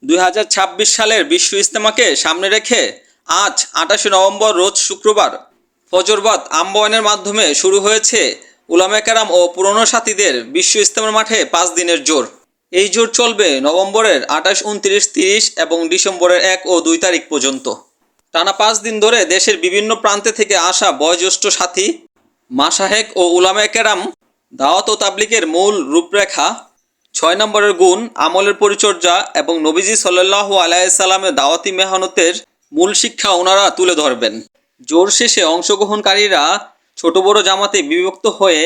2026 সালের বিশ্ব ইজতেমাকে সামনে রেখে আজ 28 নভেম্বর রোজ শুক্রবার ফজরবাদ আম্বয়ানের মাধ্যমে শুরু হয়েছে উলামায়ে কেরাম ও পুরনো সাথীদের বিশ্ব ইজতেমার মাঠে 5 দিনের জোর। এই জোর চলবে নভেম্বরের 28, 29, 30 এবং ডিসেম্বরের 1 ও 2 তারিখ পর্যন্ত। টানা 5 দিন ধরে দেশের বিভিন্ন প্রান্তে থেকে আসা বয়োজ্যেষ্ঠ সাথী, মাশায়েখ ও উলামায়ে কেরাম দাওয়াত ও তাবলীগের মূল রূপরেখা, 6 নম্বরের গুণ, আমলের পরিচর্যা এবং নবীজি সাল্লাল্লাহু আলাইহি সাল্লামের দাওয়াতি মেহনতের মূল শিক্ষা ওনারা তুলে ধরবেন। জোর শেষে অংশগ্রহণকারীরা ছোট বড় জামাতে বিভক্ত হয়ে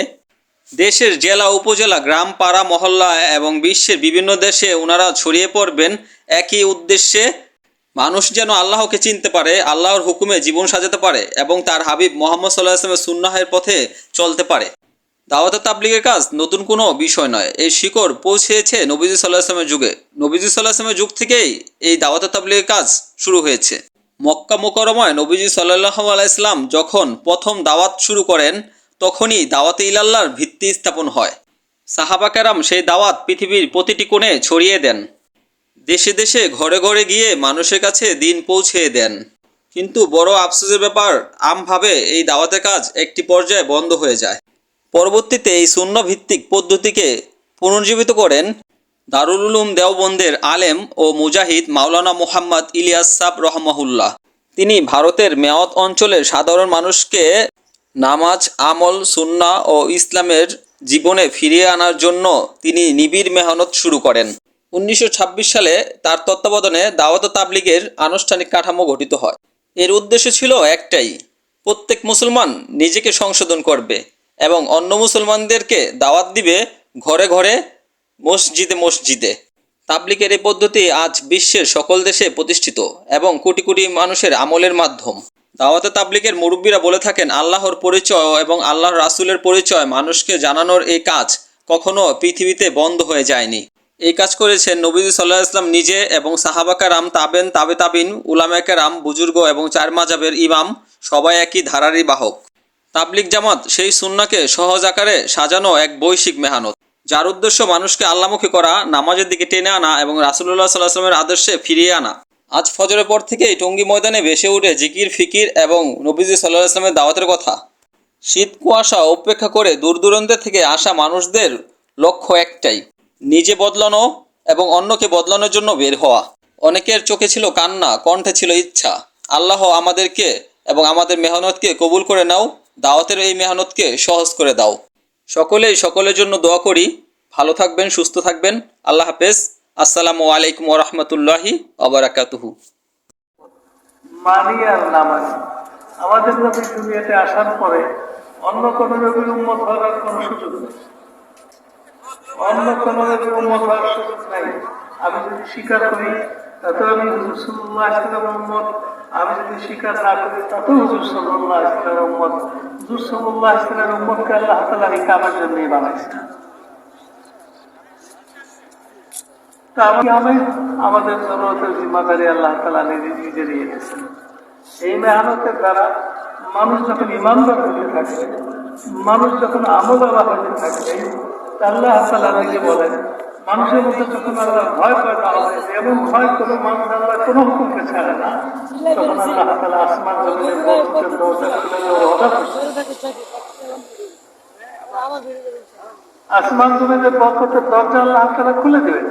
দেশের জেলা, উপজেলা, গ্রাম, পাড়া, মহল্লা এবং বিশ্বের বিভিন্ন দেশে ওনারা ছড়িয়ে পড়বেন একই উদ্দেশ্যে, মানুষ যেন আল্লাহকে চিনতে পারে, আল্লাহর হুকুমে জীবন সাজাতে পারে এবং তার হাবিব মুহাম্মদ সাল্লাল্লাহু আলাইহি ওয়াসাল্লামের সুন্নাহের পথে চলতে পারে। দাওয়াত তাবলীগের কাজ নতুন কোনো বিষয় নয়। এই শিকড় পৌঁছেছে নবীজি সাল্লাল্লাহু আলাইহি ওয়াসাল্লামের যুগে। নবীজি সাল্লাল্লাহু আলাইহি ওয়াসাল্লামের যুগ থেকেই এই দাওয়াত তাবলীগের কাজ শুরু হয়েছে। মক্কা মুকাররমায় নবীজি সাল্লাল্লাহু আলাইহি ওয়াসাল্লাম যখন প্রথম দাওয়াত শুরু করেন, তখনই দাওয়াতে ইলাল্লাহর ভিত্তি স্থাপন হয়। সাহাবা কেরাম সেই দাওয়াত পৃথিবীর প্রতিটি কোণে ছড়িয়ে দেন, দেশে দেশে ঘরে ঘরে গিয়ে মানুষের কাছে দিন পৌঁছে দেন। কিন্তু বড় আফসোসের ব্যাপার, আমভাবে এই দাওয়াতের কাজ একটি পর্যায়ে বন্ধ হয়ে যায়। পরবর্তীতে এই সুন্নাহ ভিত্তিক পদ্ধতিকে পুনর্জীবিত করেন দারুল উলুম দেওবন্দের আলেম ও মুজাহিদ মাওলানা মুহাম্মদ ইলিয়াস সাব রহমাহুল্লাহ। তিনি ভারতের মেওয়াত অঞ্চলের সাধারণ মানুষকে নামাজ, আমল, সুন্নাহ ও ইসলামের জীবনে ফিরিয়ে আনার জন্য তিনি নিবিড় মেহনত শুরু করেন। 1926 সালে তার তত্ত্বাবধানে দাওয়াত তাবলীগের আনুষ্ঠানিক কাঠামো গঠিত হয়। এর উদ্দেশ্য ছিল একটাই, প্রত্যেক মুসলমান নিজেকে সংশোধন করবে এবং অন্য মুসলমানদেরকে দাওয়াত দিবে ঘরে ঘরে, মসজিদে মসজিদে। তাবলীগের এই পদ্ধতি আজ বিশ্বের সকল দেশে প্রতিষ্ঠিত এবং কোটি কোটি মানুষের আমলের মাধ্যম। দাওয়াতে তাবলীগের মুরব্বীরা বলে থাকেন, আল্লাহর পরিচয় এবং আল্লাহর রাসূলের পরিচয় মানুষকে জানানোর এই কাজ কখনো পৃথিবীতে বন্ধ হয়ে যায়নি। এই কাজ করেছেন নবীজি সাল্লাল্লাহু আলাইহি ওয়াসাল্লাম নিজে এবং সাহাবা কেরাম, তাবেন, তাবে তাবিন, উলামায়ে কেরাম, বুজুর্গ এবং 4 মাযহাবের ইমাম, সবাই একই ধারারই বাহক। তাবলীগ জামাত সেই সুন্নাহকে সহজ আকারে সাজানো এক বৈশ্বিক মেহনত, যার উদ্দেশ্য মানুষকে আল্লাহমুখী করা, নামাজের দিকে টেনে আনা এবং রাসূলুল্লাহ সাল্লাল্লাহু আলাইহি ওয়াসাল্লামের আদর্শে ফিরিয়ে আনা। আজ ফজরের পর থেকেই টঙ্গী ময়দানে ভেসে ওঠে জিকির, ফিকির এবং নবীজি সাল্লাল্লাহু আলাইহি ওয়াসাল্লামের দাওয়াতের কথা। শীত কুয়াশা উপেক্ষা করে দূর দূরান্ত থেকে আসা মানুষদের লক্ষ্য একটাই, নিজে বদলানো এবং অন্যকে বদলানোর জন্য বের হওয়া। অনেকের চোখে ছিল কান্না, কণ্ঠে ছিল ইচ্ছা, আল্লাহ আমাদেরকে এবং আমাদের মেহনতকে কবুল করে নাও, দাওয়াতের এই মেহনতকে সহজ করে দাও। সকলেই সকলের জন্য দোয়া করি। ভালো থাকবেন, সুস্থ থাকবেন। আল্লাহ হাফেজ। আসসালামু আলাইকুম ওয়া রাহমাতুল্লাহি ওয়া বারাকাতুহু। মানি আর না মানি, আমাদের নবী দুনিয়াতে আসার পরে অন্য কোন নবীর উম্মত হওয়ার কোনো সুযোগ নেই। অন্য কোন নবীর উম্মত হওয়ার সুযোগ নাই। আমি যদি স্বীকার করি তাতে আমি হুজুর সাল্লাল্লাহু আলাইহি ওয়াসাল্লামের উম্মত, আমি যদি স্বীকার না করি তাতেও হুজুর সাল্লাল্লাহু আলাইহি ওয়াসাল্লামের উম্মত। হুজুর সাল্লাল্লাহু আলাইহি ওয়াসাল্লামের উম্মতকে আল্লাহ তাআলা এই কাজের জন্যই বানাইছেন। তা আমি আমাদের জরুরতের জিম্মাদারি আল্লাহ তাআলা নিজে নিয়ে নিয়েছেন। এই মেহনতের দ্বারা মানুষ যখন ইমানদার হতে থাকবে, মানুষ যখন আমলওয়ালা হতে থাকবে, আল্লাহ তাআলা নিজে বলেন, মানুষের মধ্যে যখন আল্লাহ ভয় পয়দা হবে, এমন ভয় কোনো মানুষ আল্লাহ কোনো হুকুমকে ছাড়ে না, তখন আল্লাহ তাআলা আসমান জমিনের বরকতের দরজা খুলে দেওয়ার অর্ডার করছেন। আসমান জমিনের বরকতের দরজা আল্লাহ তাআলা খুলে দেবেন।